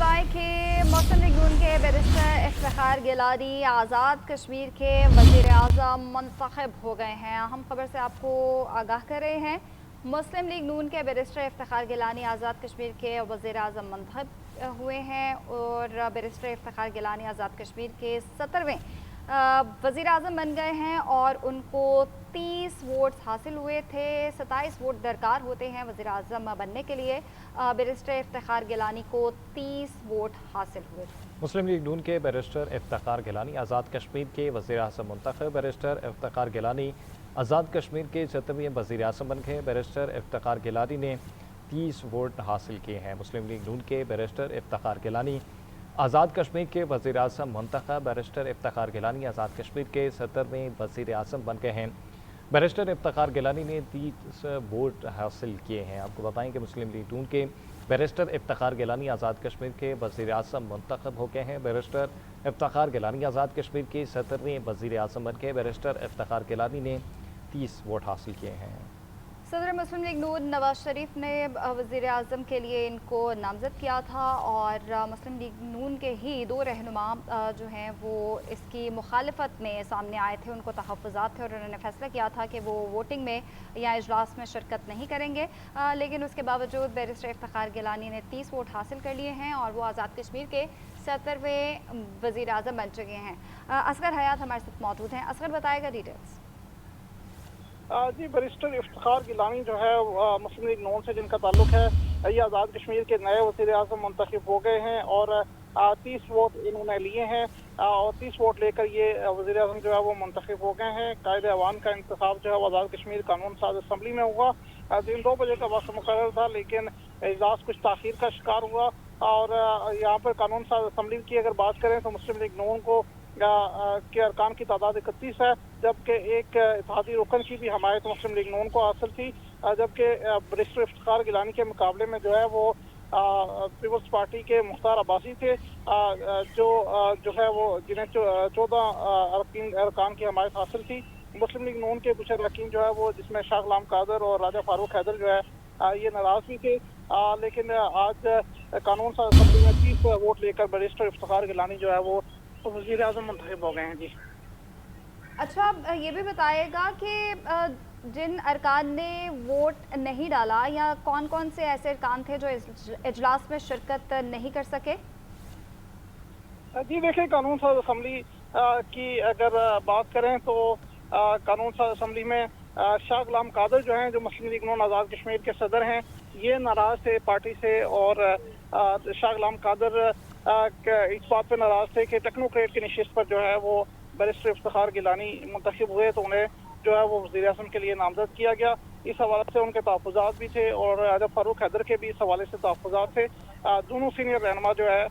बताएं कि मुस्लिम लीग नून के बैरिस्टर इफ्तिखार गिलानी आज़ाद कश्मीर के वज़ीर आज़म मुंतखब हो गए हैं। अहम खबर से आपको आगाह कर रहे हैं। मुस्लिम लीग नून के बैरिस्टर इफ्तिखार गिलानी आज़ाद कश्मीर के वज़ीर आज़म मुंतखब हुए हैं और बैरिस्टर इफ्तिखार गिलानी आज़ाद कश्मीर के 17वें वज़ीर आज़म बन गए हैं और उनको 30 वोट्स हासिल हुए थे। 27 वोट दरकार होते हैं वज़ीर आज़म बनने के लिए। बैरिस्टर इफ्तिखार गिलानी को 30 वोट हासिल हुए थे। मुस्लिम लीग नून के बैरिस्टर इफ्तिखार गिलानी आज़ाद कश्मीर के वज़ीर आज़म मुंतखब। बैरिस्टर इफ्तिखार गिलानी आज़ाद कश्मीर के 17वें वज़ीर आज़म बन गए। बैरिस्टर इफ्तिखार गिलानी ने 30 वोट हासिल किए हैं। मुस्लिम लीग नून के बैरिस्टर इफ्तिखार गिलानी आज़ाद कश्मीर के वज़ीर आज़म मुंतखब। बैरिस्टर इफ्तिखार गिलानी आज़ाद कश्मीर के 17वें वज़ीर आज़म बन गए हैं। बैरिस्टर इफ्तिखार गिलानी ने 30 वोट हासिल किए हैं। आपको बताएं कि मुस्लिम लीग नून के बैरिस्टर इफ्तिखार गिलानी आज़ाद कश्मीर के वज़ीर आज़म मुंतखब हो गए हैं। बैरिस्टर इफ्तिखार गिलानी आज़ाद कश्मीर के 17वें वज़ीर आज़म बन गए। बैरिस्टर इफ्तिखार गिलानी ने 30 वोट हासिल किए हैं। सदर मुस्लिम लीग नून नवाज शरीफ ने वज़ीर आज़म के लिए इनको नामज़द किया था और मुस्लिम लीग नून के ही 2 रहनुमा जो हैं वो इसकी मुखालफत में सामने आए थे। उनको तहफ़्फ़ुज़ात थे और उन्होंने फ़ैसला किया था कि वो वोटिंग में या इजलास में शिरकत नहीं करेंगे, लेकिन उसके बावजूद बैरिस्टर इफ्तिखार गिलानी ने 30 वोट हासिल कर लिए हैं और वो आज़ाद कश्मीर के 17वें वज़ीर आज़म बन चुके हैं। असगर हयात हमारे साथ मौजूद हैं। असगर बताएगा डिटेल्स। जी, बैरिस्टर इफ्तिखार गिलानी जो है मुस्लिम लीग नून से जिनका ताल्लुक है, ये आज़ाद कश्मीर के नए वज़ीर आज़म मुंतखब हो गए हैं और 30 वोट इन्होंने लिए हैं और 30 वोट लेकर ये वज़ीर आज़म जो है वो मुंतखब हो गए हैं। कायदे अवान का इंतखाब जो है वो आज़ाद कश्मीर कानून साज असम्बली में हुआ। दिन 2 बजे का वक्त मुकर्रर था, लेकिन इजलास कुछ ताख़ीर का शिकार हुआ और यहाँ पर कानून साज असम्बली की अगर बात करें तो मुस्लिम लीग नून को के अरकान की तादाद 31 है, जबकि एक इत्तेहादी रुकन की भी हमायत मुस्लिम लीग नून को हासिल थी, जबकि बैरिस्टर इफ्तिखार गिलानी के मुकाबले में जो है वो पीपल्स पार्टी के मुख्तार अब्बासी थे, जो है वो जिन्हें 14 अरकान की हमायत हासिल थी। मुस्लिम लीग नून के कुछ अरकान जो है वो जिसमें शाह गुलाम कादर और राजा फारूक हैदर जो है ये नाराज भी थे, लेकिन आज कानून साज असम्बली में 30 वोट लेकर बैरिस्टर इफ्तिखार गिलानी जो है वो वज़ीर आज़म मुंतखब हो गए हैं। जी अच्छा, ये भी बताइएगा कि जिन अरकान ने वोट नहीं डाला या कौन कौन से ऐसे अरकान थे जो इजलास में शिरकत नहीं कर सके? जी देखिए, कानून साज असम्बली की अगर बात करें तो कानून साज असम्बली में शाह गुलाम कादर जो हैं, जो मुस्लिम लीग नून आज़ाद कश्मीर के सदर हैं, ये नाराज थे पार्टी से और शाह गुलाम कादर इस बात पे नाराज थे कि टेक्नोक्रेट की नशिस्त पर जो है वो बैरिस्टर इफ्तिखार गिलानी मुंतखब हुए तो उन्हें जो है वो वज़ीर आज़म के लिए नामज़द किया गया। इस हवाले से उनके तहफ़्फ़ुज़ात भी थे और राजा फारूक हैदर के भी इस हवाले से तहफ़्फ़ुज़ात थे। दोनों सीनियर रहनुमा जो है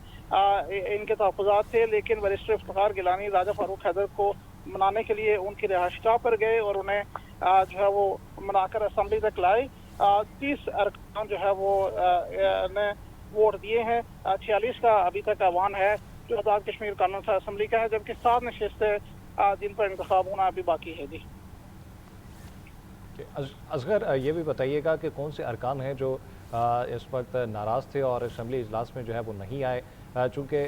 इनके तहफ़्फ़ुज़ात थे, लेकिन बैरिस्टर इफ्तिखार गिलानी राजा फारूक हैदर को मनाने के लिए उनकी रिहाइशगाह पर गए और उन्हें जो है वो मनाकर असम्बली तक लाए। 30 अरकान जो है वो ने वोट दिए हैं। 46 का अभी तक आह्वान है जो आज़ाद कश्मीर कानून साज असम्बली का है, जबकि 7 नशिस्तें जिन पर इंतखाब होना अभी बाकी है। जी असगर, ये भी बताइएगा कि कौन से अरकान हैं जो इस वक्त नाराज़ थे और असम्बली इजलास में जो है वो नहीं आए, चूँकि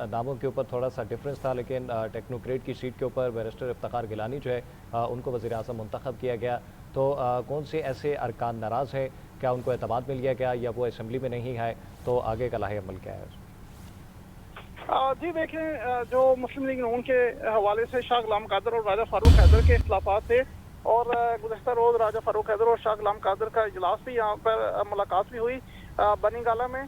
नामों के ऊपर थोड़ा सा डिफरेंस था, लेकिन टेक्नोक्रेट की सीट के ऊपर बैरिस्टर इफ्तिखार गिलानी जो है उनको वज़ीर आज़म मुंतखब किया गया। तो कौन से ऐसे अरकान नाराज़ हैं? क्या उनको एतमाद मिल गया क्या, या वो असम्बली में नहीं है? तो आगे का लाहे अमल क्या है? जी देखें, जो मुस्लिम लीग नून के हवाले से शाह गुलाम कादर और राजा फारूक हैदर के इख्तिलाफात थे और गुज़श्ता रोज़ राजा फारूक हैदर और शाह गुलाम कादर का इजलास भी यहाँ पर मुलाकात भी हुई बनी गाला में।